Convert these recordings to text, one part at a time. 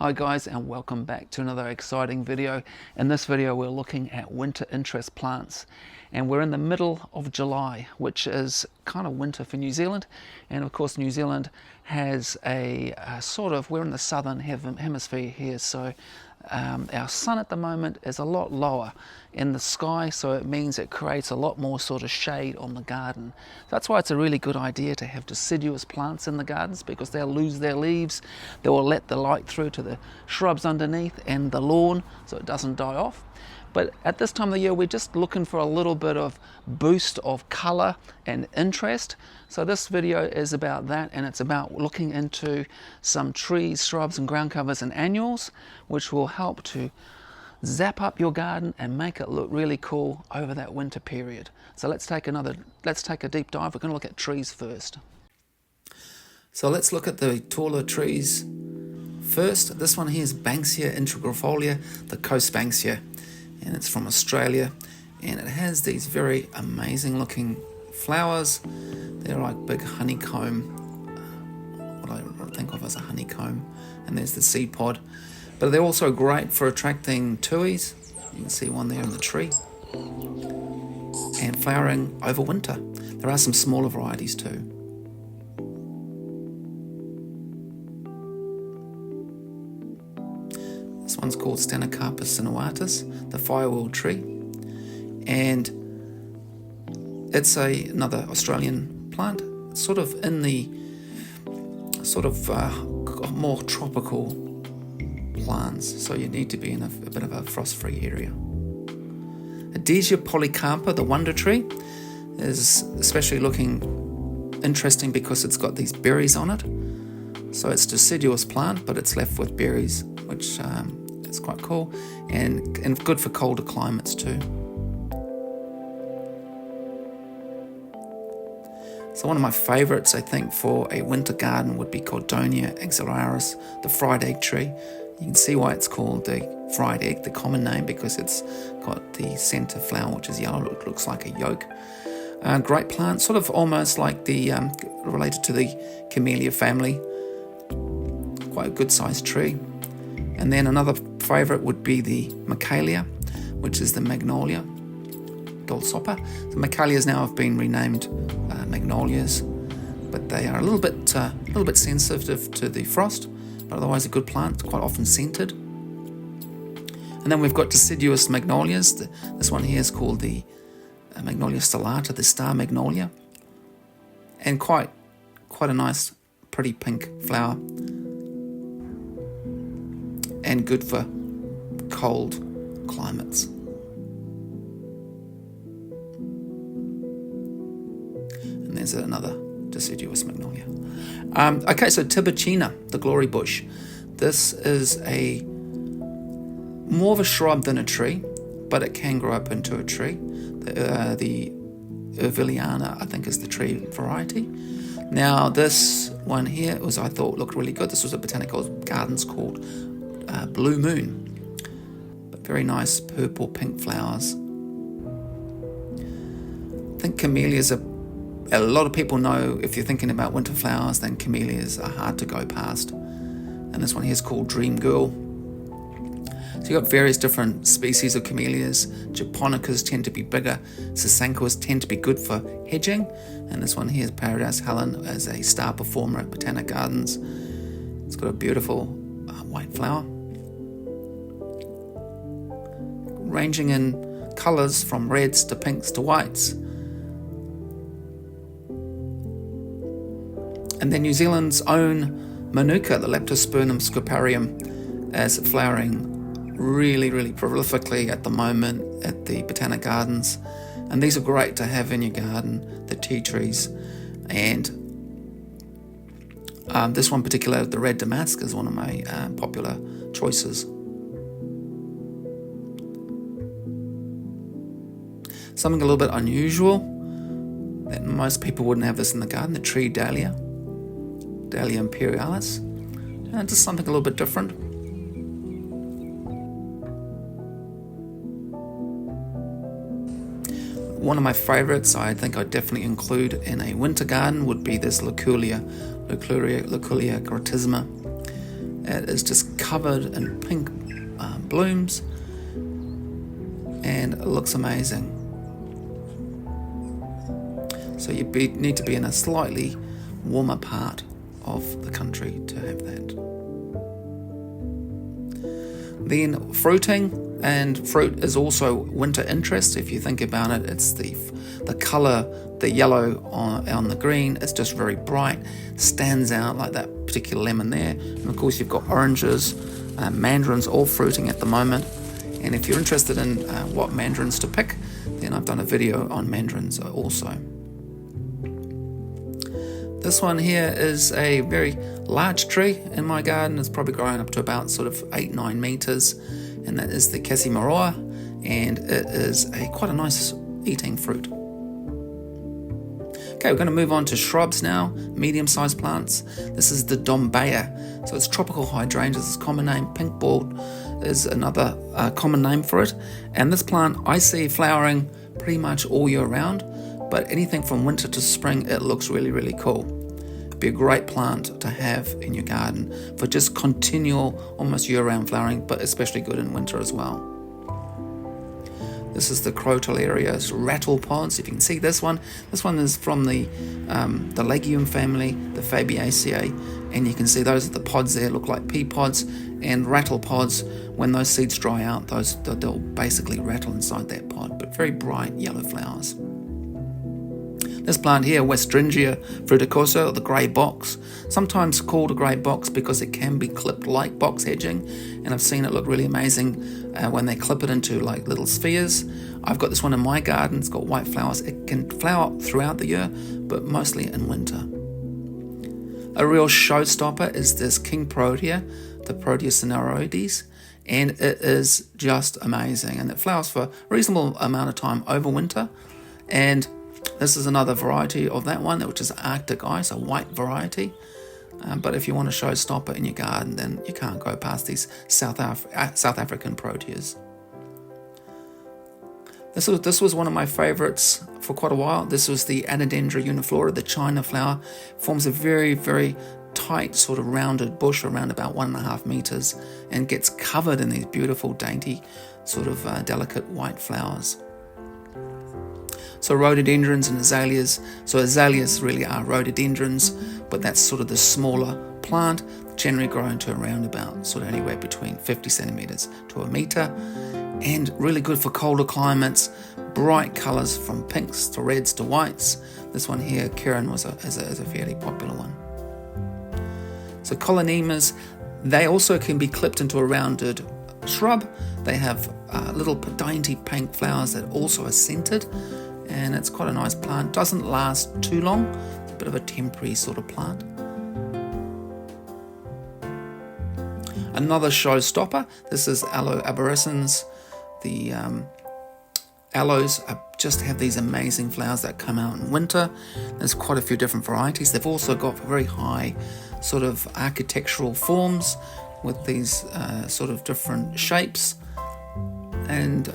Hi guys, and welcome back to another exciting video. In this video we're looking at winter interest plants, and we're in the middle of July, which is kind of winter for New Zealand. And of course New Zealand has a sort of, we're in the southern hemisphere here, so our sun at the moment is a lot lower in the sky, so it means it creates a lot more sort of shade on the garden. That's why it's a really good idea to have deciduous plants in the gardens, because they'll lose their leaves, they will let the light through to the shrubs underneath and the lawn so it doesn't die off. But at this time of the year we're just looking for a little bit of boost of color and interest. So this video is about that, and it's about looking into some trees, shrubs and ground covers and annuals, which will help to zap up your garden and make it look really cool over that winter period. So let's take a deep dive. We're going to look at trees first. So let's look at the taller trees first. This one here is Banksia integrifolia, the coast Banksia, and it's from Australia, and it has these very amazing looking flowers. They're like big honeycomb, what I think of as a honeycomb, and there's the seed pod. But they're also great for attracting tuis. You can see one there in the tree, and flowering over winter. There are some smaller varieties too. This one's called Stenocarpus sinuatus, the Firewheel tree, and it's another Australian plant, sort of in the more tropical plants, so you need to be in a bit of a frost-free area. Idesia polycarpa, the wonder tree, is especially looking interesting because it's got these berries on it. So it's a deciduous plant, but it's left with berries, which is quite cool, and good for colder climates too. So one of my favourites, I think, for a winter garden would be Gordonia axillaris, the fried egg tree. You can see why it's called the fried egg, the common name, because it's got the centre flower, which is yellow. It looks like a yolk. Great plant, sort of almost like the related to the Camellia family. Quite a good sized tree. And then another favourite would be the Michelia, which is the Magnolia, doltsopa. The Michelias now have been renamed Magnolias, but they are a little bit sensitive to the frost, but otherwise a good plant, quite often scented. And then we've got deciduous magnolias. This one here is called the Magnolia stellate, the star magnolia, and quite a nice, pretty pink flower, and good for cold climates. And there's another deciduous magnolia. Okay, so Tibouchina, the glory bush. This is more of a shrub than a tree, but it can grow up into a tree. The Urviliana, I think, is the tree variety. Now this one here I thought looked really good. This was a Botanical Gardens called Blue Moon, but very nice purple pink flowers. I think camellias are, a lot of people know, if you're thinking about winter flowers, then camellias are hard to go past. And this one here is called Dream Girl. So you've got various different species of camellias. Japonicas tend to be bigger. Sasanquas tend to be good for hedging. And this one here is Paradise Helen, as a star performer at Botanical Gardens. It's got a beautiful white flower, ranging in colours from reds to pinks to whites. And then New Zealand's own Manuka, the Letospermum scoparium, is flowering really prolifically at the moment at the Botanical Gardens. And these are great to have in your garden, the tea trees. And this one particular, the red damask, is one of my popular choices. Something a little bit unusual, that most people wouldn't have this in the garden, the tree Dahlia. Dahlia imperialis. Just something a little bit different. One of my favourites, I think I'd definitely include in a winter garden, would be this Luculia gratisma. It is just covered in pink blooms, and it looks amazing. So you need to be in a slightly warmer part of the country to have that. Then fruiting, and fruit is also winter interest. If you think about it, it's the colour, the yellow on the green, it's just very bright, stands out like that particular lemon there. And of course you've got oranges, mandarins, all fruiting at the moment. And if you're interested in what mandarins to pick, then I've done a video on mandarins also. This one here is a very large tree in my garden. It's probably growing up to about sort of 8-9 meters, and that is the Camellia, and it is quite a nice eating fruit. Okay, we're going to move on to shrubs now, medium-sized plants. This is the Dahlia, so it's tropical hydrangeas, it's a common name. Pink ball is another common name for it, and this plant I see flowering pretty much all year round, but anything from winter to spring, it looks really, really cool. It'd be a great plant to have in your garden for just continual, almost year-round flowering, but especially good in winter as well. This is the Crotalaria rattle pods. If you can see this one is from the legume family, the Fabaceae, and you can see those are the pods there, look like pea pods, and rattle pods. When those seeds dry out, they'll basically rattle inside that pod, but very bright yellow flowers. This plant here, Westringia fruticosa, or the grey box, sometimes called a grey box because it can be clipped like box hedging, and I've seen it look really amazing when they clip it into like little spheres. I've got this one in my garden. It's got white flowers. It can flower throughout the year, but mostly in winter. A real showstopper is this King Protea, the Protea cineroides, and it is just amazing, and it flowers for a reasonable amount of time over winter. And this is another variety of that one, which is Arctic ice, a white variety. But if you want a showstopper in your garden, then you can't go past these South African proteas. This was one of my favourites for quite a while. This was the Adidendra uniflora, the China flower. Forms a very, very tight sort of rounded bush around about 1.5 meters and gets covered in these beautiful, dainty, sort of delicate white flowers. So rhododendrons and azaleas. So azaleas really are rhododendrons, but that's sort of the smaller plant, generally growing to around about sort of anywhere between 50 centimeters to a meter, and really good for colder climates. Bright colors from pinks to reds to whites. This one here, Kieran, is a fairly popular one. So colonemas, they also can be clipped into a rounded shrub. They have little dainty pink flowers that also are scented, and it's quite a nice plant. Doesn't last too long. It's a bit of a temporary sort of plant. Another showstopper, this is Aloe arborescens. The aloes just have these amazing flowers that come out in winter. There's quite a few different varieties. They've also got very high sort of architectural forms with these sort of different shapes, and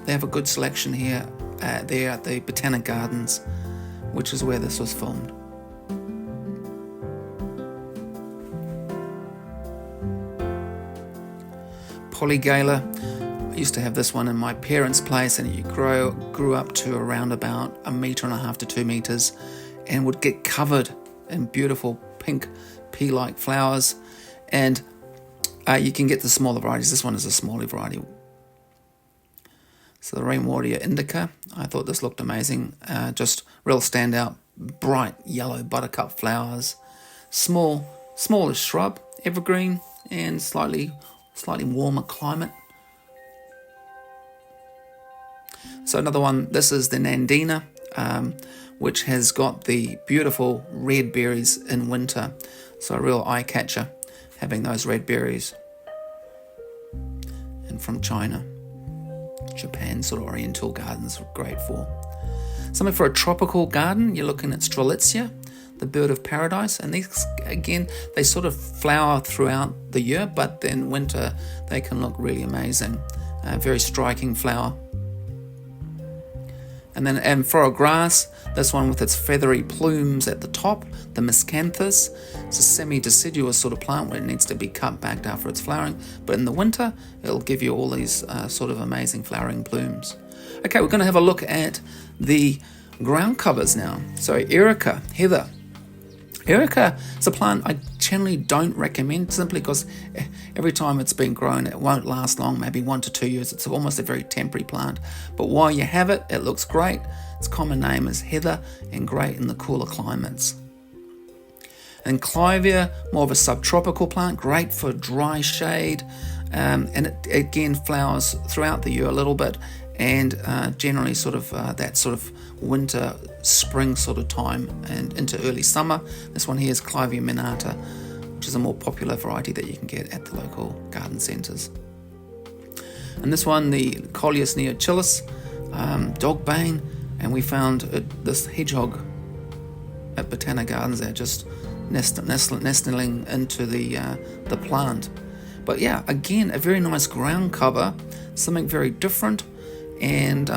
they have a good selection here there at the Botanic Gardens, which is where this was filmed. Polygala, I used to have this one in my parents' place, and it grew up to around about 1.5 meters to 2 meters and would get covered in beautiful pink pea-like flowers. And you can get the smaller varieties. This one is a smaller variety. So the Rainwater indica, I thought this looked amazing. Just real standout, bright yellow buttercup flowers. Smallish shrub, evergreen, and slightly warmer climate. So another one, this is the Nandina, which has got the beautiful red berries in winter. So a real eye catcher, having those red berries. And from China. Japan, sort of oriental gardens are great for. Something for a tropical garden, you're looking at Strelitzia, the bird of paradise, and these, again, they sort of flower throughout the year, but then winter they can look really amazing. Very striking flower. And for a grass, this one with its feathery plumes at the top, the miscanthus. It's a semi-deciduous sort of plant where it needs to be cut back after its flowering, but in the winter it'll give you all these sort of amazing flowering blooms. Okay, we're going to have a look at the ground covers now. So Erica, heather. Erica is a plant I generally don't recommend, simply because every time it's been grown it won't last long, maybe 1 to 2 years. It's almost a very temporary plant, but while you have it, it looks great. Its common name is heather and great in the cooler climates. And Clivia, more of a subtropical plant, great for dry shade, and it again flowers throughout the year a little bit, and generally sort of that sort of winter, spring sort of time and into early summer. This one here is Clivia minata, which is a more popular variety that you can get at the local garden centres. And this one, the Coleus neochilus, dogbane, and we found this hedgehog at Botanic Gardens there, just nestling into the plant. But yeah, again, a very nice ground cover, something very different, and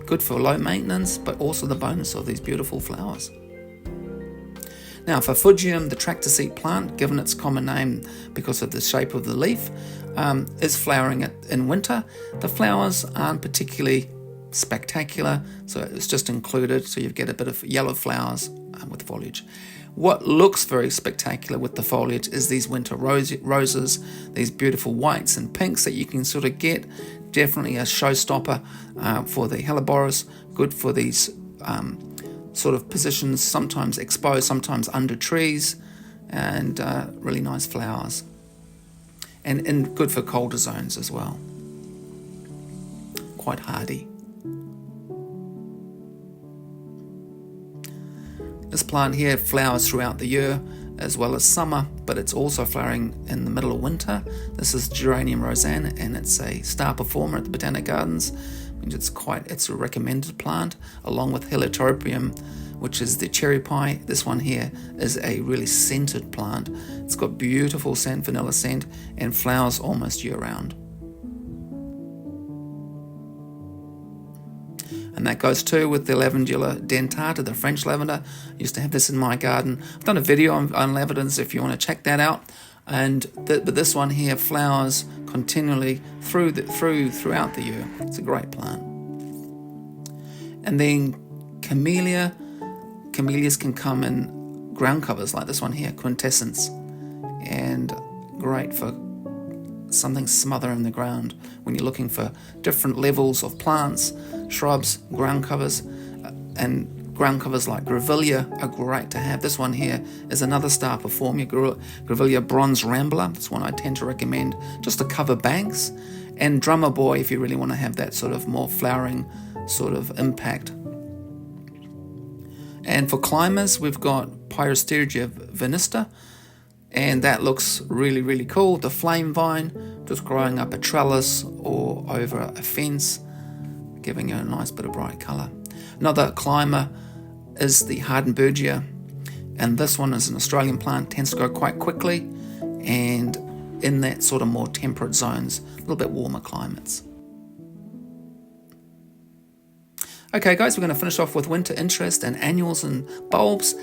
good for low maintenance, but also the bonus of these beautiful flowers. Now for Fugium, the tractor seat plant, given its common name because of the shape of the leaf, is flowering in winter. The flowers aren't particularly spectacular, so it's just included, so you get a bit of yellow flowers with foliage. What looks very spectacular with the foliage is these winter roses, these beautiful whites and pinks that you can sort of get. Definitely a showstopper for the Helleborus, good for these sort of positions, sometimes exposed, sometimes under trees, and really nice flowers. And good for colder zones as well. Quite hardy. This plant here flowers throughout the year as well as summer, but it's also flowering in the middle of winter. This is Geranium Rozanne, and it's a star performer at the Botanic Gardens. It's a recommended plant, along with Letospermum, which is the cherry pie. This one here is a really scented plant. It's got beautiful scent, vanilla scent, and flowers almost year round. And that goes too with the Lavandula dentata, the French lavender. I used to have this in my garden. I've done a video on lavanders if you want to check that out. But this one here flowers continually throughout the year. It's a great plant. And then Camellia. Camellias can come in ground covers like this one here, Quintessence, and great for something smother in the ground when you're looking for different levels of plants, shrubs, ground covers, and ground covers like Grevillea are great to have. This one here is another star performer, Grevillea bronze rambler. That's one I tend to recommend just to cover banks, and drummer boy if you really want to have that sort of more flowering sort of impact. And for climbers, we've got Pyrosteria venista, and that looks really, really cool. The flame vine, just growing up a trellis or over a fence, giving you a nice bit of bright colour. Another climber is the Hardinbergia, and this one is an Australian plant, tends to grow quite quickly, and in that sort of more temperate zones, a little bit warmer climates. Okay guys, we're going to finish off with winter interest and annuals and bulbs.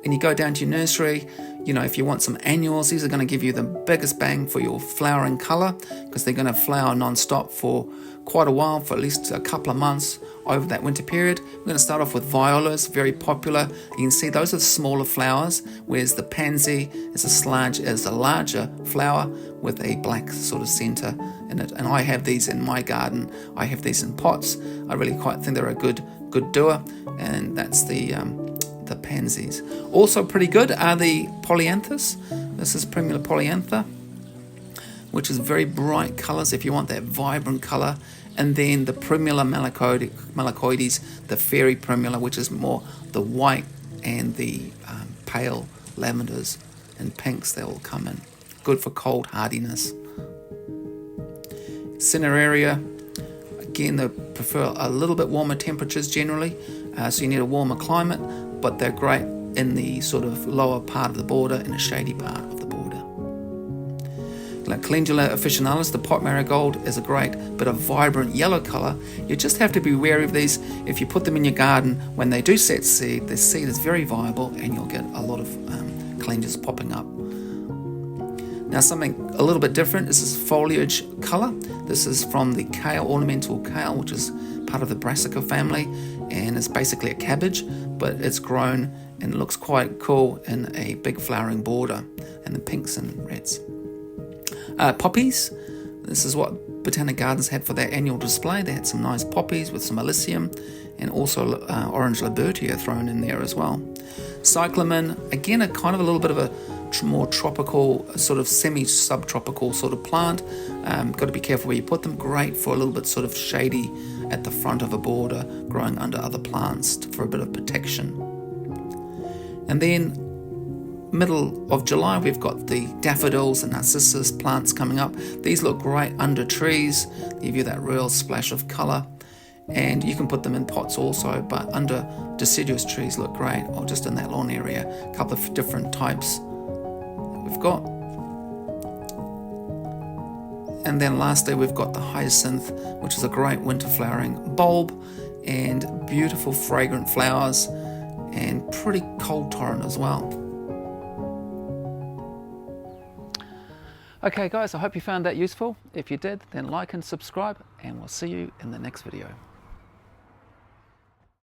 And you go down to your nursery, if you want some annuals, these are going to give you the biggest bang for your flowering colour, because they're going to flower non-stop for quite a while, for at least a couple of months over that winter period. We're going to start off with violas, very popular. You can see those are the smaller flowers, whereas the pansy is a larger flower with a black sort of centre in it. And I have these in my garden. I have these in pots. I really quite think they're a good doer, and that's the pansies. Also pretty good are the polyanthus. This is Primula polyantha, which is very bright colours if you want that vibrant colour. And then the Primula malacoides, the fairy primula, which is more the white and the pale lavenders and pinks, they all come in. Good for cold hardiness. Cineraria, again, they prefer a little bit warmer temperatures generally, so you need a warmer climate, but they're great in the sort of lower part of the border and a shady part of the border. Like Calendula officinalis, the pot marigold, is a great bit of vibrant yellow colour. You just have to be wary of these. If you put them in your garden, when they do set seed, the seed is very viable and you'll get a lot of calendulas popping up. Now something a little bit different is this foliage colour. This is from the kale, ornamental kale, which is part of the Brassica family, and it's basically a cabbage, but it's grown and looks quite cool in a big flowering border, and the pinks and reds. Poppies. This is what Botanic Gardens had for their annual display. They had some nice poppies with some Alyssium and also orange Libertia thrown in there as well. Cyclamen, again, a kind of a little bit of a more tropical, sort of semi-subtropical sort of plant. Got to be careful where you put them. Great for a little bit sort of shady at the front of a border, growing under other plants for a bit of protection. And then middle of July, we've got the daffodils and narcissus plants coming up. These look great under trees. They give you that real splash of colour. And you can put them in pots also, but under deciduous trees look great, or just in that lawn area. A couple of different types we've got. And then lastly, we've got the hyacinth, which is a great winter flowering bulb, and beautiful fragrant flowers, and pretty cold tolerant as well. Okay guys, I hope you found that useful. If you did, then like and subscribe, and we'll see you in the next video.